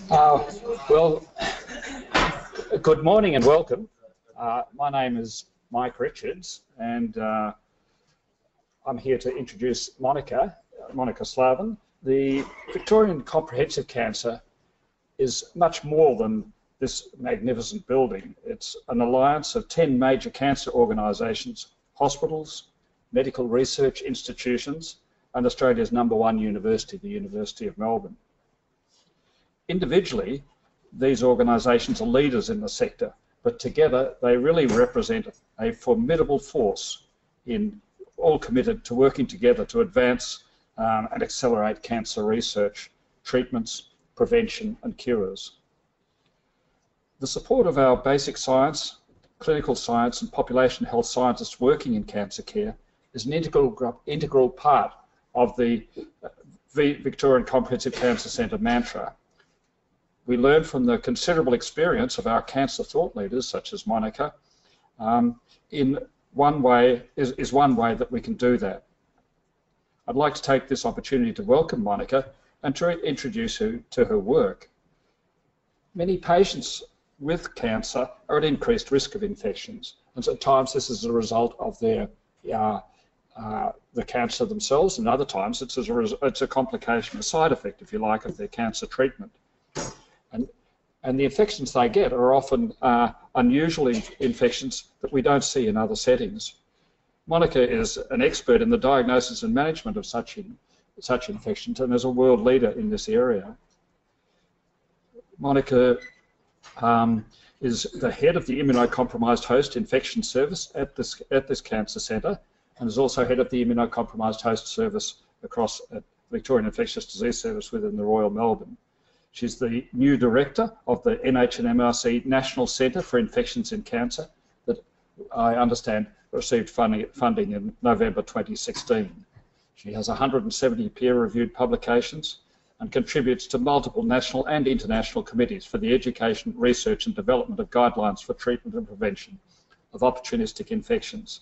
Well, good morning and welcome. My name is Mike Richards, and I'm here to introduce Monica Slavin. The Victorian Comprehensive Cancer is much more than this magnificent building. It's an alliance of 10 major cancer organisations, hospitals, medical research institutions, and Australia's #1 university, the University of Melbourne. Individually, these organisations are leaders in the sector, but together they really represent a formidable force in all committed to working together to advance and accelerate cancer research, treatments, prevention and cures. The support of our basic science, clinical science and population health scientists working in cancer care is an integral part of the Victorian Comprehensive Cancer Centre mantra. We learn from the considerable experience of our cancer thought leaders, such as Monica, is one way that we can do that. I'd like to take this opportunity to welcome Monica and to introduce her to her work. Many patients with cancer are at increased risk of infections, and at times this is a result of their the cancer themselves, and other times it's a complication, a side effect, if you like, of their cancer treatment. And the infections they get are often unusual infections that we don't see in other settings. Monica is an expert in the diagnosis and management of such infections and is a world leader in this area. Monica is the head of the Immunocompromised Host Infection Service at this cancer centre, and is also head of the Immunocompromised Host Service across at Victorian Infectious Disease Service within the Royal Melbourne. She's the new director of the NHMRC National Centre for Infections in Cancer that I understand received funding in November 2016. She has 170 peer-reviewed publications and contributes to multiple national and international committees for the education, research and development of guidelines for treatment and prevention of opportunistic infections,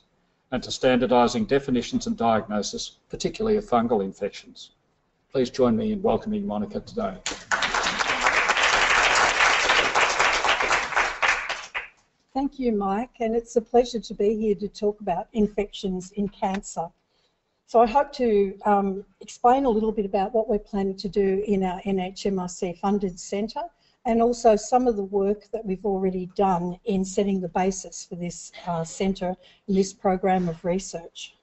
and to standardising definitions and diagnosis, particularly of fungal infections. Please join me in welcoming Monica today. Thank you, Mike, and it's a pleasure to be here to talk about infections in cancer. So I hope to explain a little bit about what we're planning to do in our NHMRC funded centre, and also some of the work that we've already done in setting the basis for this centre and this program of research.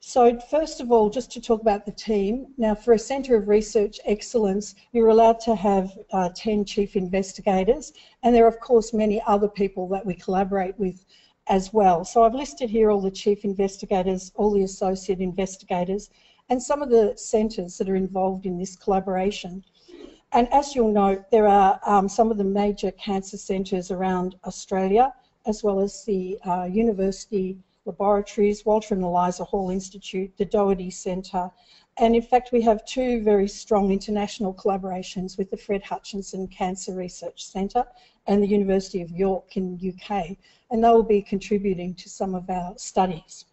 So first of all, just to talk about the team. Now, for a Centre of Research Excellence, you're allowed to have 10 chief investigators, and there are of course many other people that we collaborate with as well. So I've listed here all the chief investigators, all the associate investigators, and some of the centres that are involved in this collaboration. And as you'll note, there are some of the major cancer centres around Australia, as well as the university laboratories, Walter and Eliza Hall Institute, the Doherty Centre, and in fact we have two very strong international collaborations with the Fred Hutchinson Cancer Research Centre and the University of York in the UK, and they will be contributing to some of our studies.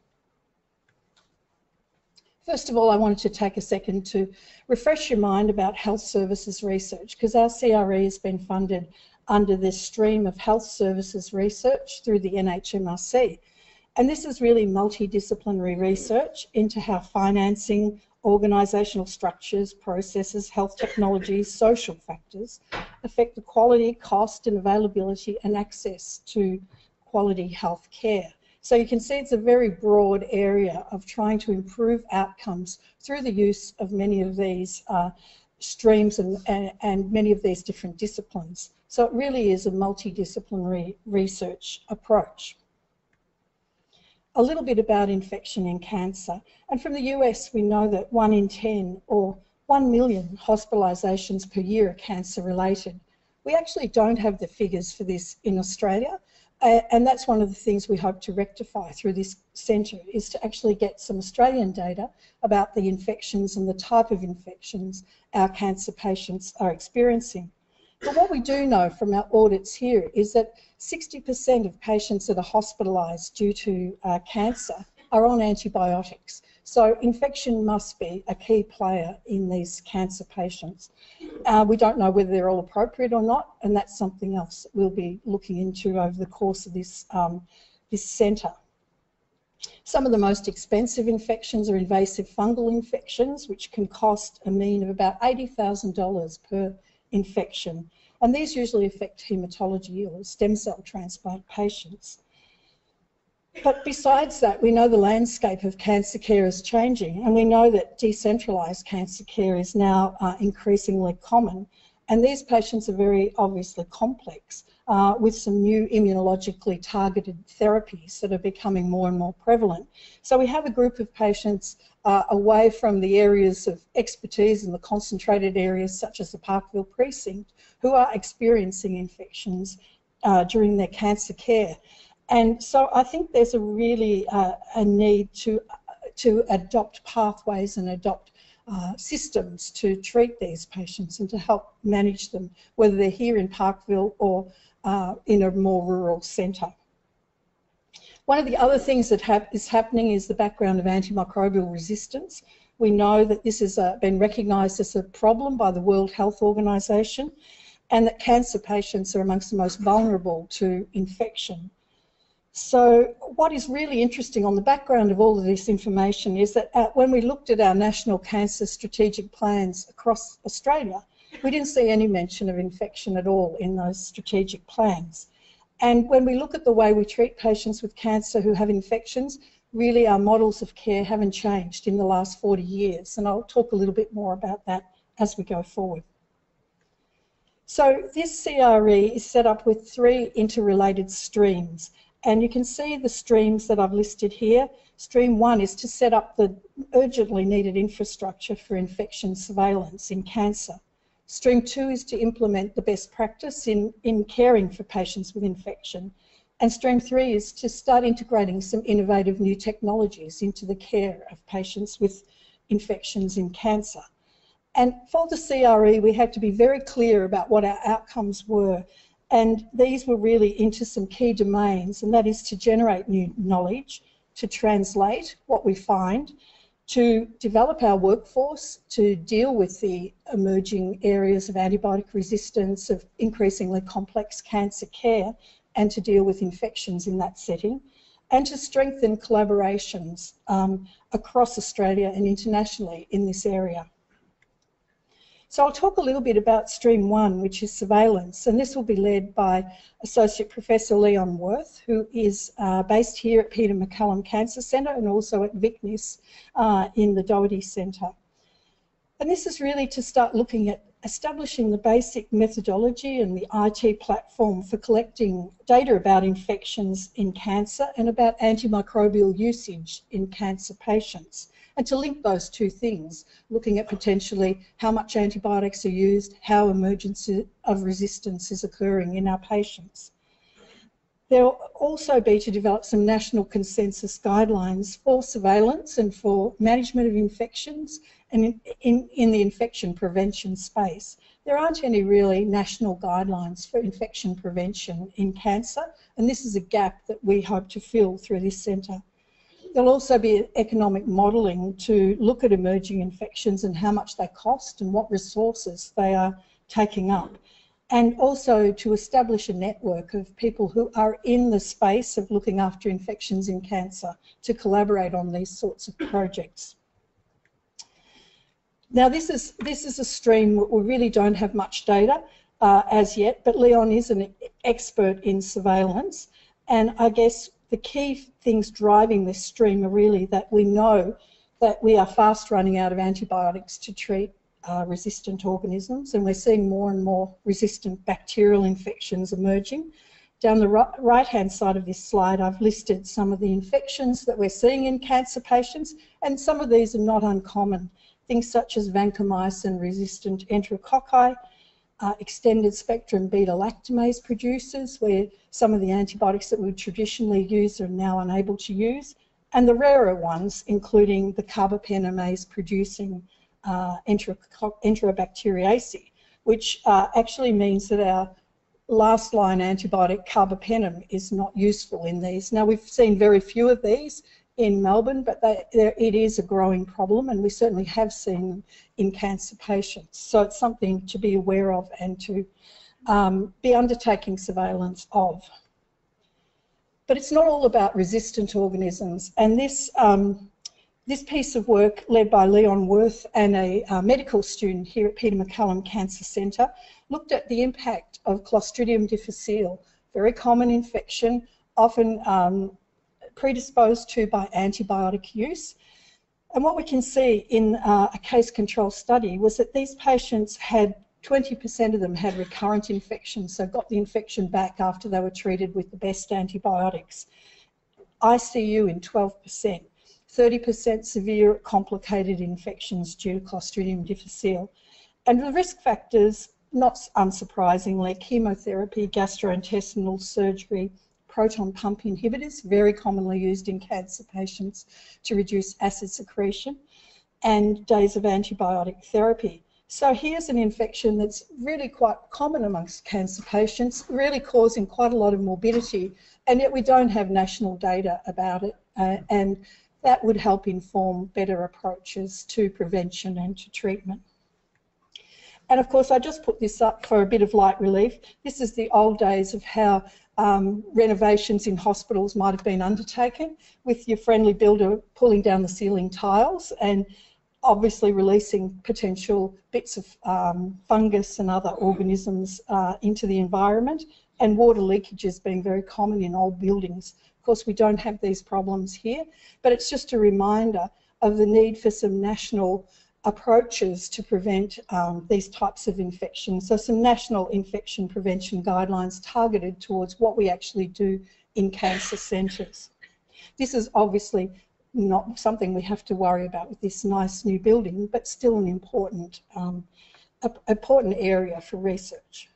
First of all, I wanted to take a second to refresh your mind about health services research, because our CRE has been funded under this stream of health services research through the NHMRC. And this is really multidisciplinary research into how financing, organisational structures, processes, health technologies, social factors affect the quality, cost and availability and access to quality health care. So you can see it's a very broad area of trying to improve outcomes through the use of many of these streams and many of these different disciplines. So it really is a multidisciplinary research approach. A little bit about infection in cancer. And from the US, we know that 1 in 10 or 1 million hospitalisations per year are cancer related. We actually don't have the figures for this in Australia. And that's one of the things we hope to rectify through this centre, is to actually get some Australian data about the infections and the type of infections our cancer patients are experiencing. But what we do know from our audits here is that 60% of patients that are hospitalised due to cancer are on antibiotics. So infection must be a key player in these cancer patients. We don't know whether they're all appropriate or not, and that's something else we'll be looking into over the course of this, this centre. Some of the most expensive infections are invasive fungal infections, which can cost a mean of about $80,000 per infection. And these usually affect haematology or stem cell transplant patients. But besides that, we know the landscape of cancer care is changing, and we know that decentralised cancer care is now increasingly common. And these patients are very obviously complex, with some new immunologically targeted therapies that are becoming more and more prevalent. So we have a group of patients away from the areas of expertise in the concentrated areas such as the Parkville precinct who are experiencing infections during their cancer care. And so I think there's a really a need to adopt pathways and adopt systems to treat these patients and to help manage them, whether they're here in Parkville or in a more rural centre. One of the other things that is happening is the background of antimicrobial resistance. We know that this has been recognised as a problem by the World Health Organisation, and that cancer patients are amongst the most vulnerable to infection. So what is really interesting on the background of all of this information is that when we looked at our national cancer strategic plans across Australia, we didn't see any mention of infection at all in those strategic plans. And when we look at the way we treat patients with cancer who have infections, really our models of care haven't changed in the last 40 years. And I'll talk a little bit more about that as we go forward. So this CRE is set up with 3 interrelated streams. And you can see the streams that I've listed here. Stream 1 is to set up the urgently needed infrastructure for infection surveillance in cancer. Stream 2 is to implement the best practice in caring for patients with infection. And Stream 3 is to start integrating some innovative new technologies into the care of patients with infections in cancer. And for the CRE, we had to be very clear about what our outcomes were. And these were really into some key domains, and that is to generate new knowledge, to translate what we find, to develop our workforce, to deal with the emerging areas of antibiotic resistance, of increasingly complex cancer care, and to deal with infections in that setting, and to strengthen collaborations across Australia and internationally in this area. So I'll talk a little bit about Stream 1, which is surveillance, and this will be led by Associate Professor Leon Worth, who is based here at Peter MacCallum Cancer Centre and also at VicNIS in the Doherty Centre. And this is really to start looking at establishing the basic methodology and the IT platform for collecting data about infections in cancer and about antimicrobial usage in cancer patients. And to link those two things, looking at potentially how much antibiotics are used, how emergence of resistance is occurring in our patients. There will also be to develop some national consensus guidelines for surveillance and for management of infections and in the infection prevention space. There aren't any really national guidelines for infection prevention in cancer, and this is a gap that we hope to fill through this centre. There'll also be economic modelling to look at emerging infections and how much they cost and what resources they are taking up. And also to establish a network of people who are in the space of looking after infections in cancer to collaborate on these sorts of projects. Now this is a stream where we really don't have much data as yet, but Leon is an expert in surveillance, and I guess the key things driving this stream are really that we know that we are fast running out of antibiotics to treat resistant organisms, and we're seeing more and more resistant bacterial infections emerging. Down the right-hand side of this slide, I've listed some of the infections that we're seeing in cancer patients, and some of these are not uncommon. Things such as vancomycin-resistant enterococci, extended spectrum beta-lactamase producers, where some of the antibiotics that we would traditionally use are now unable to use, and the rarer ones, including the carbapenemase producing Enterobacteriaceae, which actually means that our last line antibiotic carbapenem is not useful in these. Now we've seen very few of these in Melbourne, but it is a growing problem, and we certainly have seen them in cancer patients. So it's something to be aware of and to be undertaking surveillance of. But it's not all about resistant organisms, and this piece of work led by Leon Worth and a medical student here at Peter MacCallum Cancer Centre looked at the impact of Clostridium difficile, very common infection, often predisposed to by antibiotic use. And what we can see in a case control study was that these patients had 20% of them had recurrent infection, so got the infection back after they were treated with the best antibiotics. ICU in 12%, 30% severe complicated infections due to Clostridium difficile. And the risk factors, not unsurprisingly, chemotherapy, gastrointestinal surgery, proton pump inhibitors, very commonly used in cancer patients to reduce acid secretion, and days of antibiotic therapy. So here's an infection that's really quite common amongst cancer patients, really causing quite a lot of morbidity, and yet we don't have national data about it, and that would help inform better approaches to prevention and to treatment. And of course, I just put this up for a bit of light relief. This is the old days of how renovations in hospitals might have been undertaken, with your friendly builder pulling down the ceiling tiles and obviously releasing potential bits of fungus and other organisms into the environment, and water leakages being very common in old buildings. Of course, we don't have these problems here, but it's just a reminder of the need for some national approaches to prevent these types of infections. So some national infection prevention guidelines targeted towards what we actually do in cancer centres. This is obviously not something we have to worry about with this nice new building, but still an important area for research.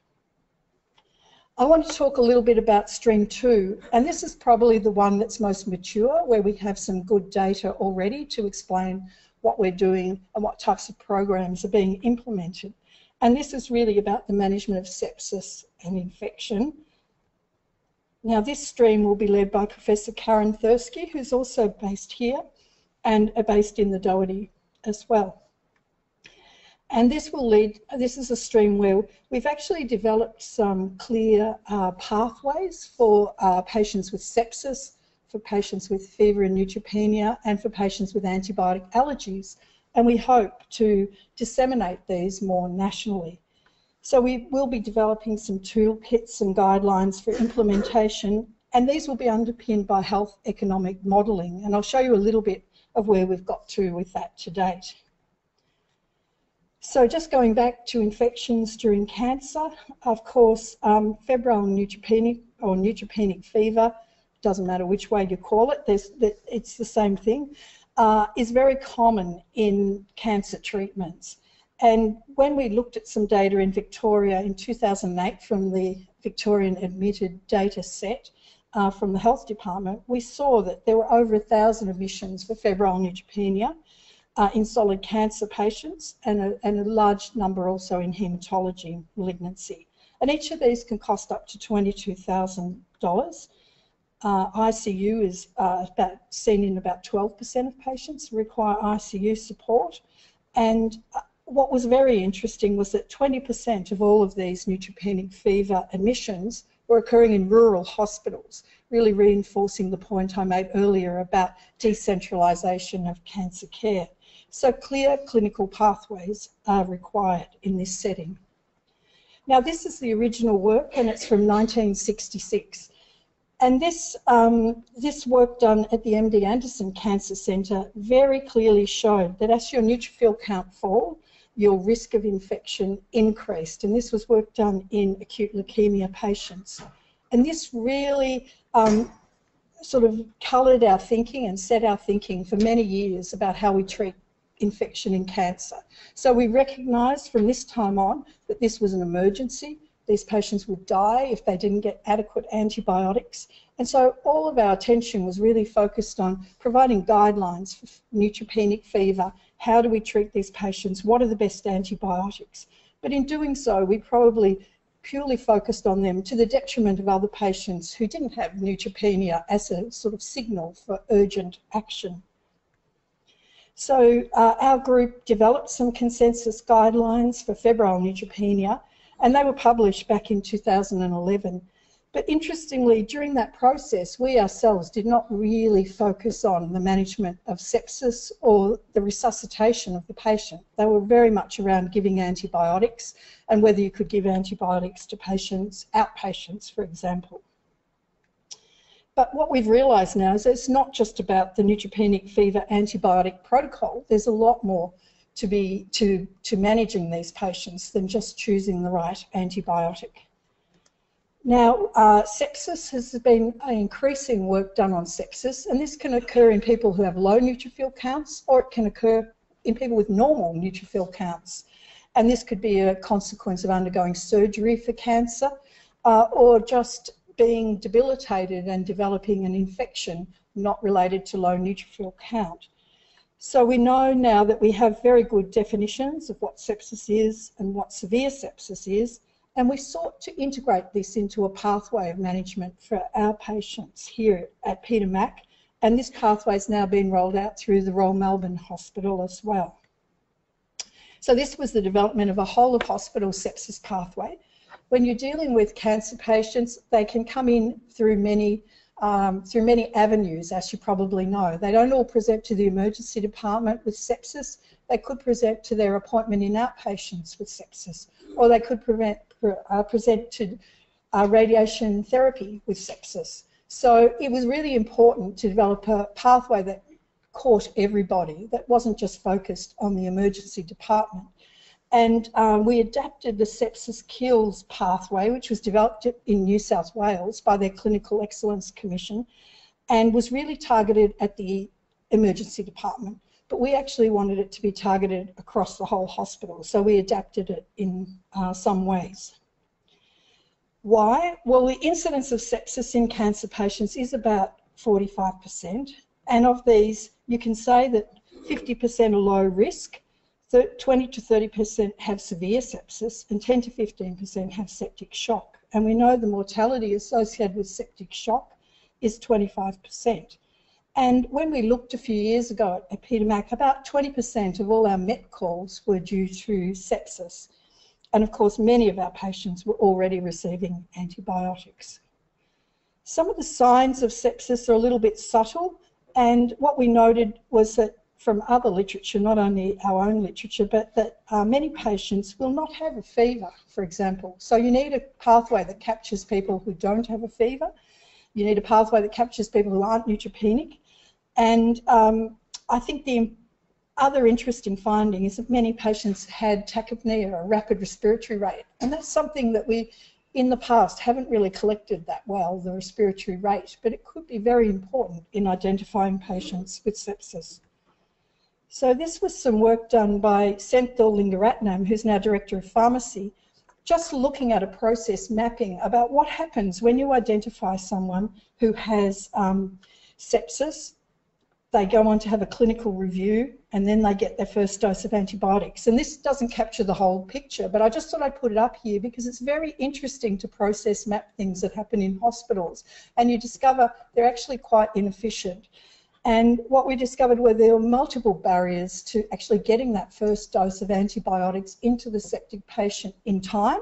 I want to talk a little bit about Stream 2, and this is probably the one that's most mature, where we have some good data already to explain what we're doing and what types of programs are being implemented. And this is really about the management of sepsis and infection. Now, this stream will be led by Professor Karen Thursky, who's also based here and based in the Doherty as well. And this is a stream where we've actually developed some clear pathways for patients with sepsis, for patients with fever and neutropenia, and for patients with antibiotic allergies. And we hope to disseminate these more nationally. So we will be developing some toolkits and guidelines for implementation, and these will be underpinned by health economic modelling. And I'll show you a little bit of where we've got to with that to date. So just going back to infections during cancer, of course, febrile neutropenic or neutropenic fever, doesn't matter which way you call it, it's the same thing, is very common in cancer treatments. And when we looked at some data in Victoria in 2008 from the Victorian admitted data set from the Health Department, we saw that there were over 1,000 admissions for febrile neutropenia in solid cancer patients, and a large number also in haematology malignancy. And each of these can cost up to $22,000. ICU is seen in about 12% of patients who require ICU support. And what was very interesting was that 20% of all of these neutropenic fever admissions were occurring in rural hospitals, really reinforcing the point I made earlier about decentralisation of cancer care. So clear clinical pathways are required in this setting. Now, this is the original work, and it's from 1966. And this work done at the MD Anderson Cancer Centre very clearly showed that as your neutrophil count fall, your risk of infection increased. And this was work done in acute leukemia patients. And this really sort of coloured our thinking and set our thinking for many years about how we treat infection in cancer. So we recognised from this time on that this was an emergency. These patients would die if they didn't get adequate antibiotics. And so all of our attention was really focused on providing guidelines for neutropenic fever. How do we treat these patients? What are the best antibiotics? But in doing so, we probably purely focused on them to the detriment of other patients who didn't have neutropenia as a sort of signal for urgent action. So our group developed some consensus guidelines for febrile neutropenia, and they were published back in 2011. But interestingly, during that process, we ourselves did not really focus on the management of sepsis or the resuscitation of the patient. They were very much around giving antibiotics and whether you could give antibiotics to patients, outpatients, for example. But what we've realised now is it's not just about the neutropenic fever antibiotic protocol. There's a lot more to managing these patients than just choosing the right antibiotic. Now, sepsis has been increasing work done on sepsis, and this can occur in people who have low neutrophil counts, or it can occur in people with normal neutrophil counts. And this could be a consequence of undergoing surgery for cancer, or just being debilitated and developing an infection not related to low neutrophil count. So we know now that we have very good definitions of what sepsis is and what severe sepsis is, and we sought to integrate this into a pathway of management for our patients here at Peter Mac, and this pathway has now been rolled out through the Royal Melbourne Hospital as well. So this was the development of a whole of hospital sepsis pathway. When you're dealing with cancer patients, they can come in through many avenues, as you probably know. They don't all present to the emergency department with sepsis. They could present to their appointment in outpatients with sepsis, or they could present to radiation therapy with sepsis. So it was really important to develop a pathway that caught everybody, that wasn't just focused on the emergency department. And we adapted the Sepsis Kills pathway, which was developed in New South Wales by their Clinical Excellence Commission, and was really targeted at the emergency department. But we actually wanted it to be targeted across the whole hospital, so we adapted it in some ways. Why? Well, the incidence of sepsis in cancer patients is about 45%, and of these, you can say that 50% are low risk, 20 to 30% have severe sepsis, and 10 to 15% have septic shock. And we know the mortality associated with septic shock is 25%. And when we looked a few years ago at Peter Mac, about 20% of all our MET calls were due to sepsis. And of course, many of our patients were already receiving antibiotics. Some of the signs of sepsis are a little bit subtle, and what we noted was that from other literature, not only our own literature, but that many patients will not have a fever, for example. So you need a pathway that captures people who don't have a fever. You need a pathway that captures people who aren't neutropenic. And I think the other interesting finding is that many patients had tachypnea, or rapid respiratory rate. And that's something that we, in the past, haven't really collected that well, the respiratory rate, but it could be very important in identifying patients with sepsis. So this was some work done by Senthil Lingaratnam, who's now Director of Pharmacy, just looking at a process mapping about what happens when you identify someone who has sepsis. They go on to have a clinical review, and then they get their first dose of antibiotics. And this doesn't capture the whole picture, but I just thought I'd put it up here because it's very interesting to process map things that happen in hospitals, and you discover they're actually quite inefficient. And what we discovered were there were multiple barriers to actually getting that first dose of antibiotics into the septic patient in time.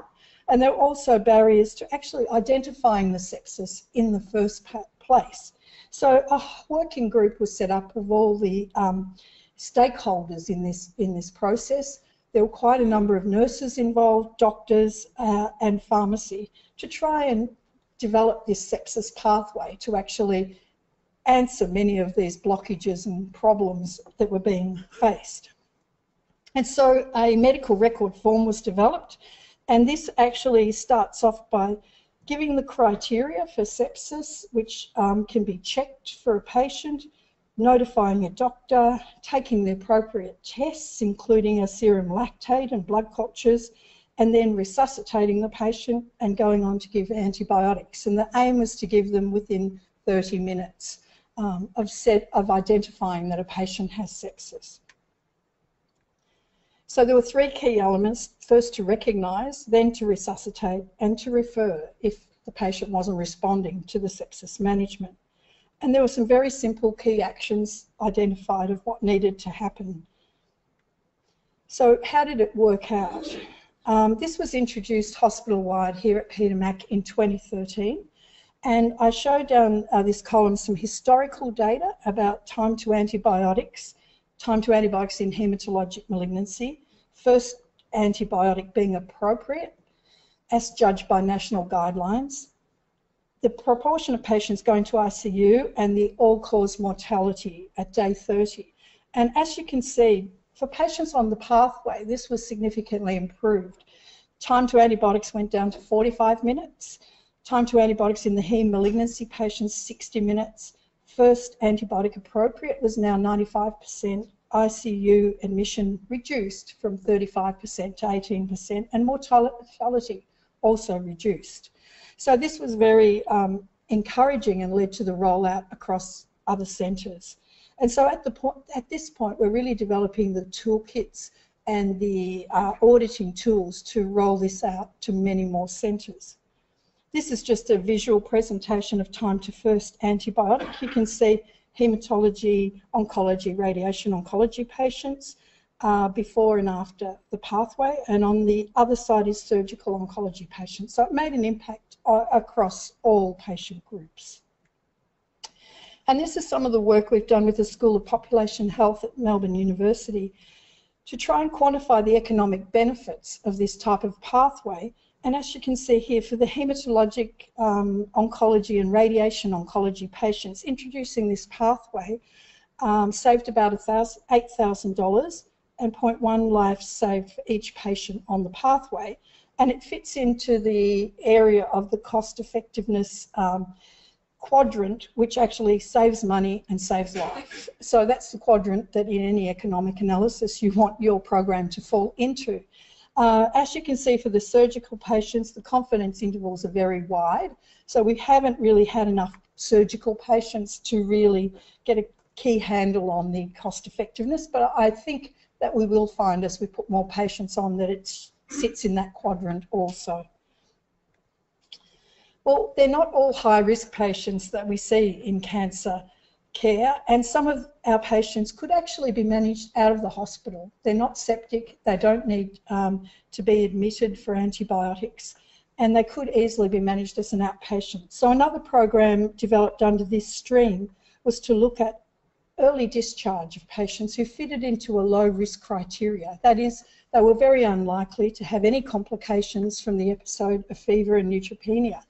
And there were also barriers to actually identifying the sepsis in the first place. So a working group was set up of all the stakeholders in this process. There were quite a number of nurses involved, doctors and pharmacy, to try and develop this sepsis pathway to actually answer many of these blockages and problems that were being faced. And so a medical record form was developed, and this actually starts off by giving the criteria for sepsis, which can be checked for a patient, notifying a doctor, taking the appropriate tests, including a serum lactate and blood cultures, and then resuscitating the patient and going on to give antibiotics. And the aim was to give them within 30 minutes of identifying that a patient has sepsis. So there were three key elements: first to recognise, then to resuscitate, and to refer if the patient wasn't responding to the sepsis management. And there were some very simple key actions identified of what needed to happen. So how did it work out? This was introduced hospital-wide here at Peter Mac in 2013. And I showed down this column some historical data about time to antibiotics in hematologic malignancy, first antibiotic being appropriate as judged by national guidelines, the proportion of patients going to ICU, and the all-cause mortality at day 30. And as you can see, for patients on the pathway, this was significantly improved. Time to antibiotics went down to 45 minutes. Time to antibiotics in the heme malignancy patients, 60 minutes. First antibiotic appropriate was now 95%. ICU admission reduced from 35% to 18%, and mortality also reduced. So this was very encouraging and led to the rollout across other centres. And so at this point, we're really developing the toolkits and the auditing tools to roll this out to many more centres. This is just a visual presentation of time to first antibiotic. You can see haematology, oncology, radiation oncology patients before and after the pathway, and on the other side is surgical oncology patients. So it made an impact across all patient groups. And this is some of the work we've done with the School of Population Health at Melbourne University to try and quantify the economic benefits of this type of pathway. And as you can see here, for the hematologic oncology and radiation oncology patients, introducing this pathway saved about $8,000 and 0.1 life saved for each patient on the pathway. And it fits into the area of the cost effectiveness quadrant, which actually saves money and saves life. So that's the quadrant that in any economic analysis you want your program to fall into. As you can see, for the surgical patients, the confidence intervals are very wide. So we haven't really had enough surgical patients to really get a key handle on the cost effectiveness, but I think that we will find as we put more patients on that it sits in that quadrant also. Well, they're not all high-risk patients that we see in cancer care, and some of our patients could actually be managed out of the hospital. They're not septic, they don't need to be admitted for antibiotics, and they could easily be managed as an outpatient. So another program developed under this stream was to look at early discharge of patients who fitted into a low-risk criteria. That is, they were very unlikely to have any complications from the episode of fever and neutropenia.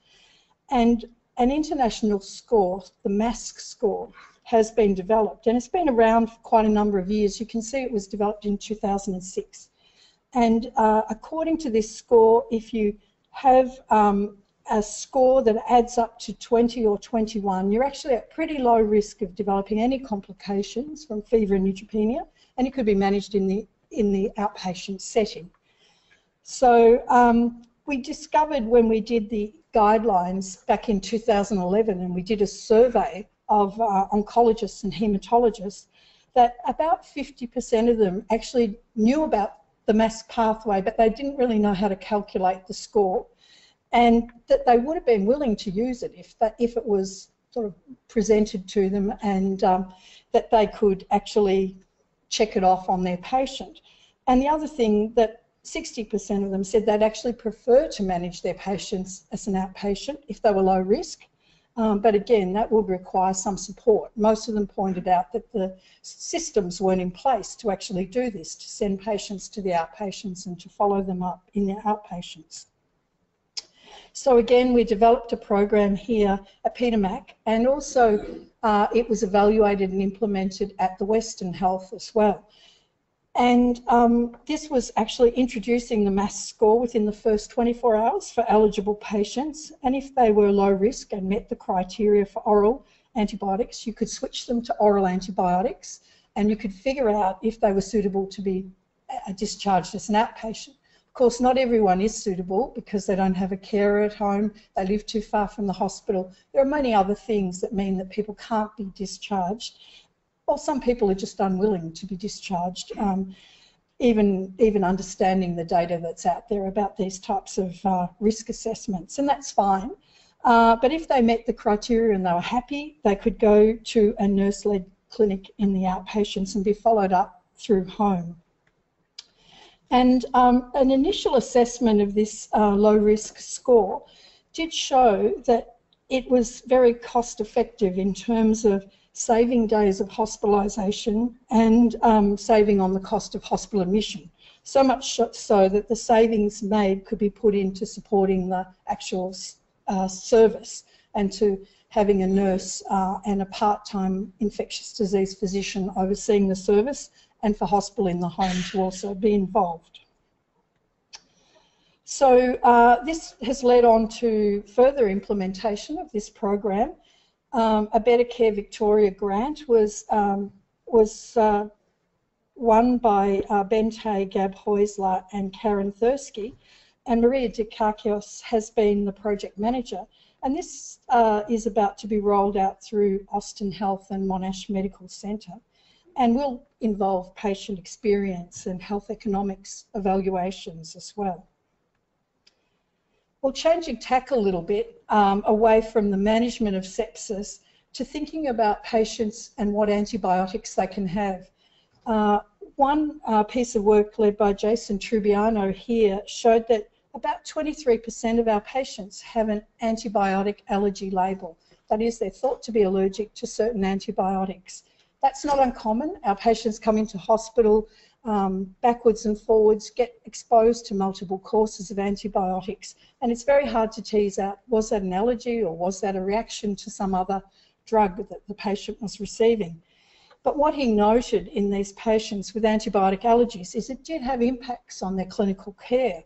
And an international score, the MASC score, has been developed, and it's been around for quite a number of years. You can see it was developed in 2006. And according to this score, if you have a score that adds up to 20 or 21, you're actually at pretty low risk of developing any complications from fever and neutropenia, and it could be managed in the outpatient setting. So we discovered when we did the guidelines back in 2011, and we did a survey of oncologists and haematologists, that about 50% of them actually knew about the MASC pathway, but they didn't really know how to calculate the score, and that they would have been willing to use it if it was sort of presented to them, and that they could actually check it off on their patient. And the other thing, that 60% of them said they'd actually prefer to manage their patients as an outpatient if they were low risk. But again, that would require some support. Most of them pointed out that the systems weren't in place to actually do this, to send patients to the outpatients and to follow them up in the outpatients. So again, we developed a program here at Peter Mac, and also it was evaluated and implemented at the Western Health as well. And this was actually introducing the MASC score within the first 24 hours for eligible patients, and if they were low risk and met the criteria for oral antibiotics, you could switch them to oral antibiotics, and you could figure out if they were suitable to be discharged as an outpatient. Of course, not everyone is suitable because they don't have a carer at home, they live too far from the hospital. There are many other things that mean that people can't be discharged. Well, some people are just unwilling to be discharged. even understanding the data that's out there about these types of risk assessments, and that's fine. But if they met the criteria and they were happy, they could go to a nurse-led clinic in the outpatients and be followed up through home. And an initial assessment of this low-risk score did show that it was very cost-effective in terms of saving days of hospitalisation and saving on the cost of hospital admission. So much so that the savings made could be put into supporting the actual service and to having a nurse and a part-time infectious disease physician overseeing the service, and for hospital in the home to also be involved. So this has led on to further implementation of this program. A Better Care Victoria grant was won by Bente Gab Heusler and Karen Thursky, and Maria Dikakos has been the project manager. And this is about to be rolled out through Austin Health and Monash Medical Centre, and will involve patient experience and health economics evaluations as well. Well, changing tack a little bit away from the management of sepsis to thinking about patients and what antibiotics they can have. One piece of work led by Jason Trubiano here showed that about 23% of our patients have an antibiotic allergy label. That is, they're thought to be allergic to certain antibiotics. That's not uncommon. Our patients come into hospital backwards and forwards, get exposed to multiple courses of antibiotics, and it's very hard to tease out, was that an allergy or was that a reaction to some other drug that the patient was receiving? But what he noted in these patients with antibiotic allergies is it did have impacts on their clinical care,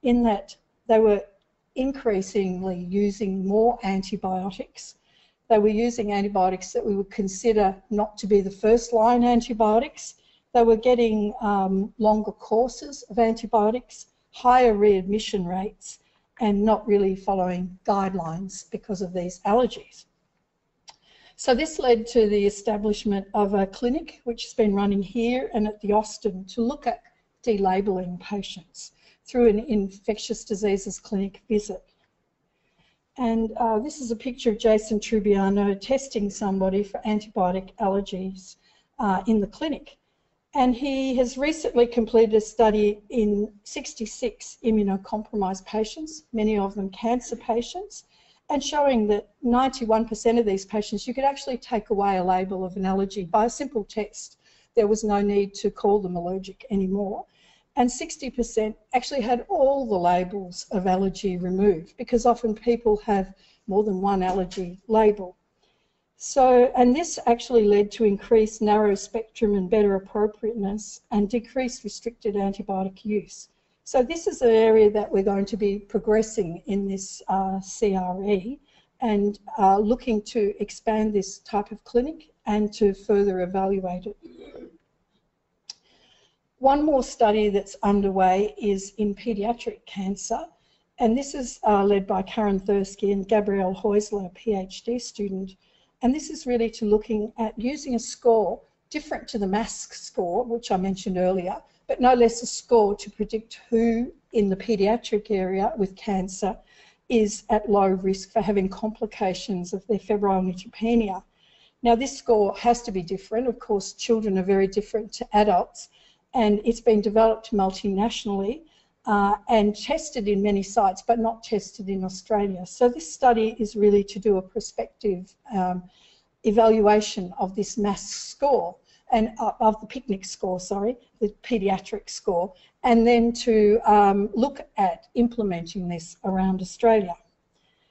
in that they were increasingly using more antibiotics. They were using antibiotics that we would consider not to be the first line antibiotics. They were getting longer courses of antibiotics, higher readmission rates, and not really following guidelines because of these allergies. So this led to the establishment of a clinic which has been running here and at the Austin to look at delabelling patients through an infectious diseases clinic visit. And this is a picture of Jason Trubiano testing somebody for antibiotic allergies in the clinic. And he has recently completed a study in 66 immunocompromised patients, many of them cancer patients, and showing that 91% of these patients, you could actually take away a label of an allergy by a simple test. There was no need to call them allergic anymore. And 60% actually had all the labels of allergy removed, because often people have more than one allergy label. So, and this actually led to increased narrow spectrum and better appropriateness and decreased restricted antibiotic use. So this is an area that we're going to be progressing in this CRE and looking to expand this type of clinic and to further evaluate it. One more study that's underway is in paediatric cancer, and this is led by Karen Thursky and Gabrielle Heusler, a PhD student. And this is really to looking at using a score different to the MASC score, which I mentioned earlier, but no less a score to predict who in the paediatric area with cancer is at low risk for having complications of their febrile neutropenia. Now, this score has to be different. Of course, children are very different to adults, and it's been developed multinationally and tested in many sites, but not tested in Australia. So this study is really to do a prospective evaluation of this MASC score, and of the PICNIC score, sorry, the paediatric score, and then to look at implementing this around Australia.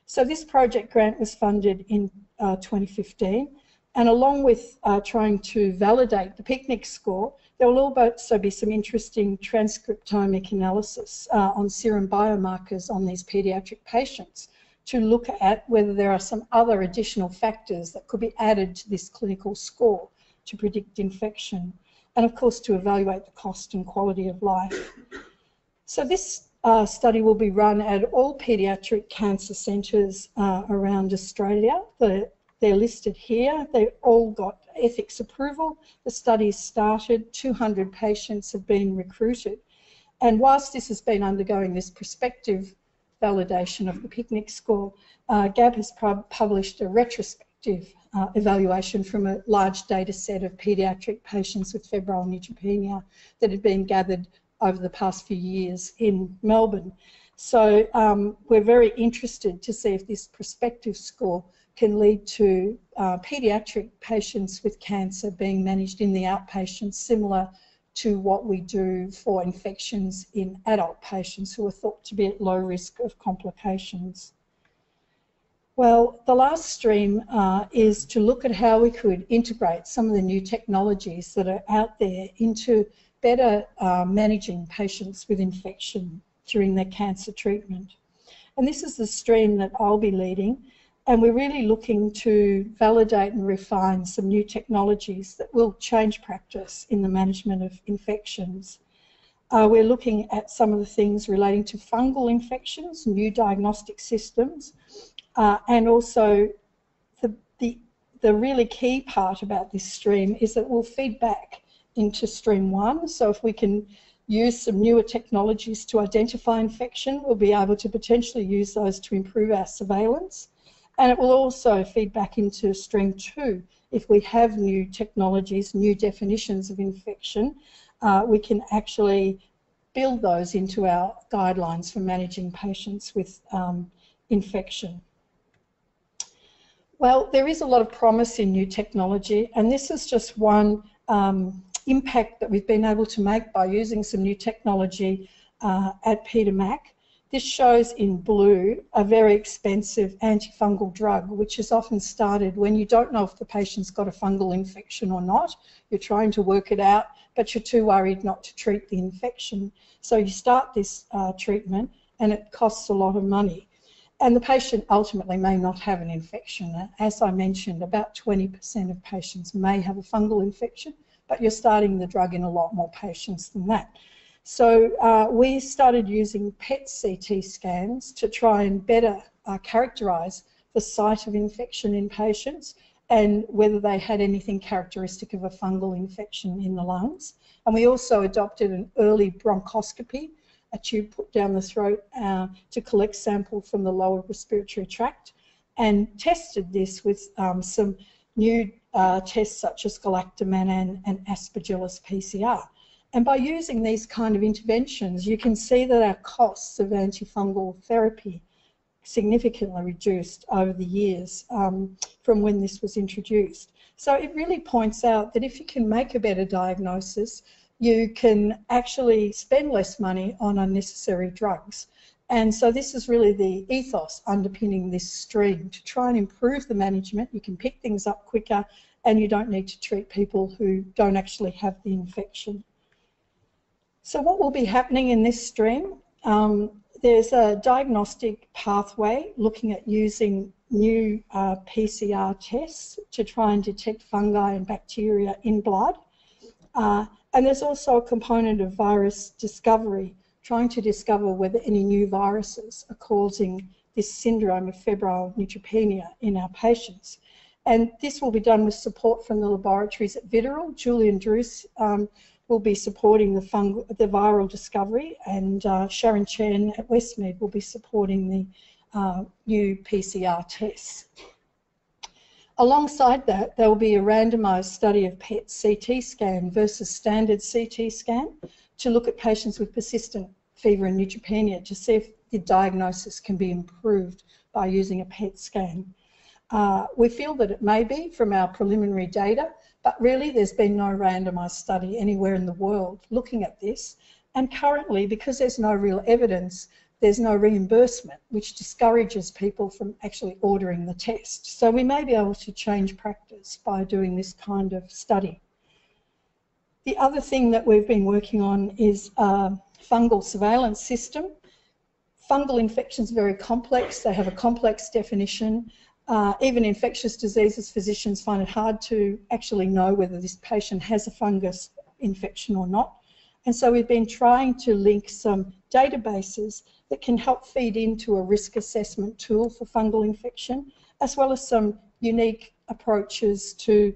So this project grant was funded in 2015, and along with trying to validate the PICNIC score, there will also be some interesting transcriptomic analysis on serum biomarkers on these paediatric patients to look at whether there are some other additional factors that could be added to this clinical score to predict infection, and of course to evaluate the cost and quality of life. So this study will be run at all paediatric cancer centres around Australia. The they're listed here. They all got ethics approval. The study's started. 200 patients have been recruited. And whilst this has been undergoing this prospective validation of the PICNIC score, GAB has published a retrospective evaluation from a large data set of paediatric patients with febrile neutropenia that had been gathered over the past few years in Melbourne. So we're very interested to see if this prospective score can lead to paediatric patients with cancer being managed in the outpatients, similar to what we do for infections in adult patients who are thought to be at low risk of complications. Well, the last stream is to look at how we could integrate some of the new technologies that are out there into better managing patients with infection during their cancer treatment. And this is the stream that I'll be leading, and we're really looking to validate and refine some new technologies that will change practice in the management of infections. We're looking at some of the things relating to fungal infections, new diagnostic systems, and also the really key part about this stream is that we'll feed back into stream 1. So if we can use some newer technologies to identify infection, we'll be able to potentially use those to improve our surveillance. And it will also feed back into stream 2. If we have new technologies, new definitions of infection, we can actually build those into our guidelines for managing patients with infection. Well, there is a lot of promise in new technology, and this is just one impact that we've been able to make by using some new technology at Peter Mac. This shows in blue a very expensive antifungal drug, which is often started when you don't know if the patient's got a fungal infection or not. You're trying to work it out, but you're too worried not to treat the infection. So you start this treatment and it costs a lot of money. And the patient ultimately may not have an infection. As I mentioned, about 20% of patients may have a fungal infection, but you're starting the drug in a lot more patients than that. So we started using PET-CT scans to try and better characterise the site of infection in patients and whether they had anything characteristic of a fungal infection in the lungs. And we also adopted an early bronchoscopy, a tube put down the throat to collect sample from the lower respiratory tract, and tested this with some new tests such as galactomannan and Aspergillus PCR. And by using these kind of interventions, you can see that our costs of antifungal therapy significantly reduced over the years from when this was introduced. So it really points out that if you can make a better diagnosis, you can actually spend less money on unnecessary drugs. And so this is really the ethos underpinning this stream, to try and improve the management. You can pick things up quicker and you don't need to treat people who don't actually have the infection. So what will be happening in this stream? There's a diagnostic pathway looking at using new PCR tests to try and detect fungi and bacteria in blood. And there's also a component of virus discovery, trying to discover whether any new viruses are causing this syndrome of febrile neutropenia in our patients. And this will be done with support from the laboratories at Viterol. Julian Druce will be supporting the viral discovery, and Sharon Chen at Westmead will be supporting the new PCR tests. Alongside that, there will be a randomised study of PET-CT scan versus standard CT scan to look at patients with persistent fever and neutropenia to see if the diagnosis can be improved by using a PET scan. We feel that it may be from our preliminary data, but really there's been no randomised study anywhere in the world looking at this. And currently, because there's no real evidence, there's no reimbursement, which discourages people from actually ordering the test. So we may be able to change practice by doing this kind of study. The other thing that we've been working on is a fungal surveillance system. Fungal infections are very complex. They have a complex definition. Even infectious diseases, physicians find it hard to actually know whether this patient has a fungus infection or not. And so we've been trying to link some databases that can help feed into a risk assessment tool for fungal infection, as well as some unique approaches to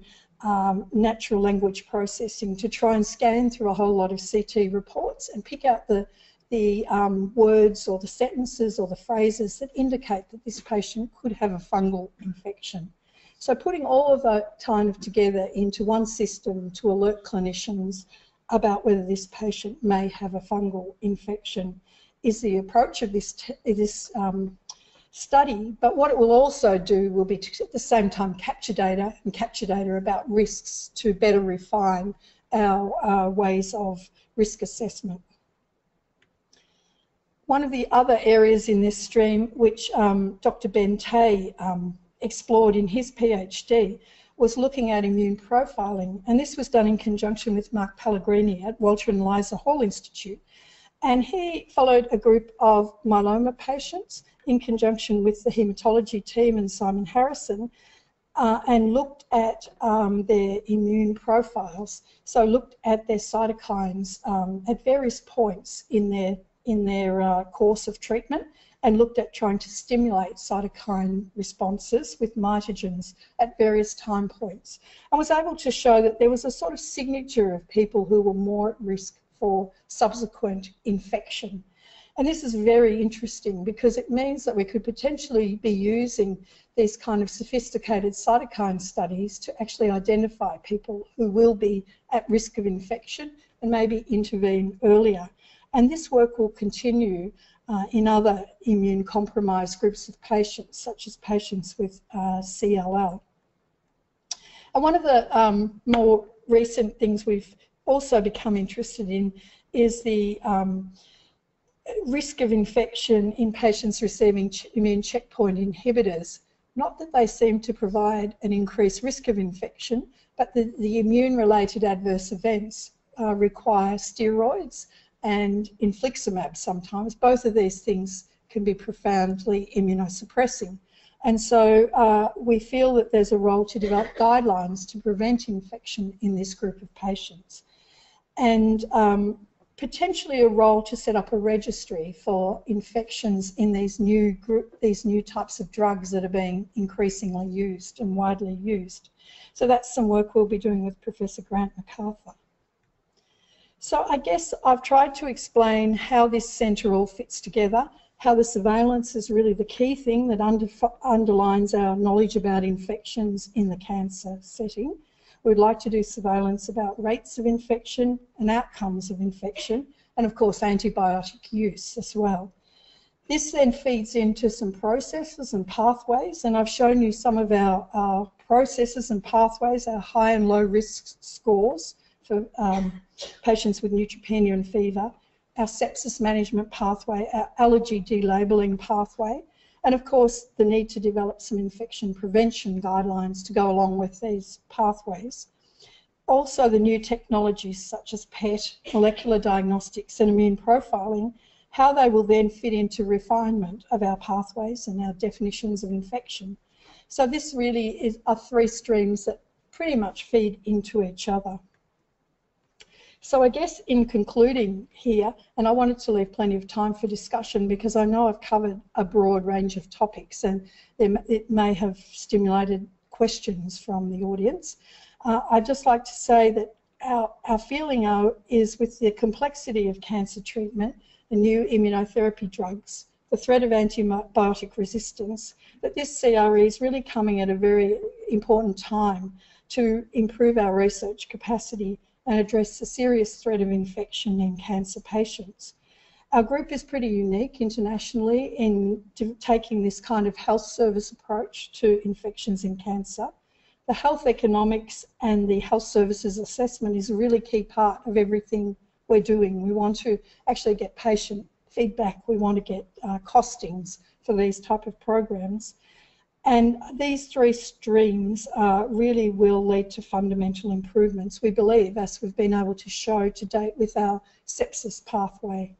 natural language processing to try and scan through a whole lot of CT reports and pick out the words or the sentences or the phrases that indicate that this patient could have a fungal infection. So putting all of that kind of together into one system to alert clinicians about whether this patient may have a fungal infection is the approach of this study. But what it will also do will be to at the same time capture data about risks to better refine our ways of risk assessment. One of the other areas in this stream which Dr. Ben Tay explored in his PhD was looking at immune profiling, and this was done in conjunction with Mark Pellegrini at Walter and Eliza Hall Institute. And he followed a group of myeloma patients in conjunction with the haematology team and Simon Harrison and looked at their immune profiles. So looked at their cytokines at various points in their course of treatment and looked at trying to stimulate cytokine responses with mitogens at various time points. I was able to show that there was a sort of signature of people who were more at risk for subsequent infection. And this is very interesting because it means that we could potentially be using these kind of sophisticated cytokine studies to actually identify people who will be at risk of infection and maybe intervene earlier. And this work will continue in other immune compromised groups of patients, such as patients with CLL. And one of the more recent things we've also become interested in is the risk of infection in patients receiving immune checkpoint inhibitors. Not that they seem to provide an increased risk of infection, but the immune-related adverse events require steroids and infliximab sometimes. Both of these things can be profoundly immunosuppressing. And so we feel that there's a role to develop guidelines to prevent infection in this group of patients. And potentially a role to set up a registry for infections in these new types of drugs that are being increasingly used and widely used. So that's some work we'll be doing with Professor Grant MacArthur. So I guess I've tried to explain how this centre all fits together, how the surveillance is really the key thing that underlines our knowledge about infections in the cancer setting. We'd like to do surveillance about rates of infection and outcomes of infection, and of course antibiotic use as well. This then feeds into some processes and pathways, and I've shown you some of our processes and pathways, our high and low risk scores for patients with neutropenia and fever, our sepsis management pathway, our allergy delabeling pathway, and of course the need to develop some infection prevention guidelines to go along with these pathways. Also the new technologies such as PET, molecular diagnostics and immune profiling, how they will then fit into refinement of our pathways and our definitions of infection. So this really are three streams that pretty much feed into each other. So I guess in concluding here, and I wanted to leave plenty of time for discussion because I know I've covered a broad range of topics and it may have stimulated questions from the audience. I'd just like to say that our feeling is with the complexity of cancer treatment, the new immunotherapy drugs, the threat of antibiotic resistance, that this CRE is really coming at a very important time to improve our research capacity and address the serious threat of infection in cancer patients. Our group is pretty unique internationally in taking this kind of health service approach to infections in cancer. The health economics and the health services assessment is a really key part of everything we're doing. We want to actually get patient feedback. We want to get costings for these type of programs. And these three streams really will lead to fundamental improvements, we believe, as we've been able to show to date with our sepsis pathway.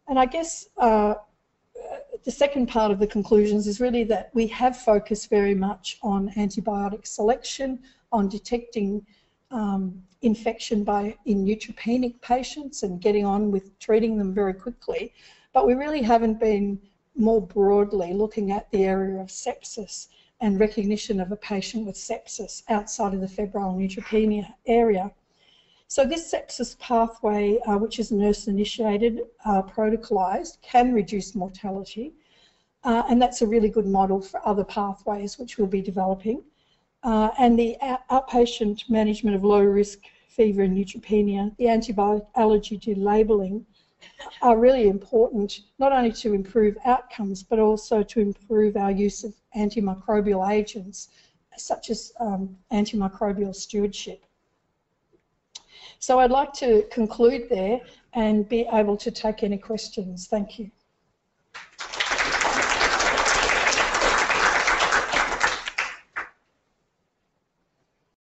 And I guess the second part of the conclusions is really that we have focused very much on antibiotic selection, on detecting infection in neutropenic patients and getting on with treating them very quickly. But we really haven't been more broadly looking at the area of sepsis and recognition of a patient with sepsis outside of the febrile neutropenia area. So this sepsis pathway, which is nurse-initiated, protocolized, can reduce mortality, and that's a really good model for other pathways which we'll be developing. And the outpatient management of low-risk fever and neutropenia, the antibiotic allergy delabeling, are really important, not only to improve outcomes, but also to improve our use of antimicrobial agents, such as antimicrobial stewardship. So I'd like to conclude there and be able to take any questions. Thank you.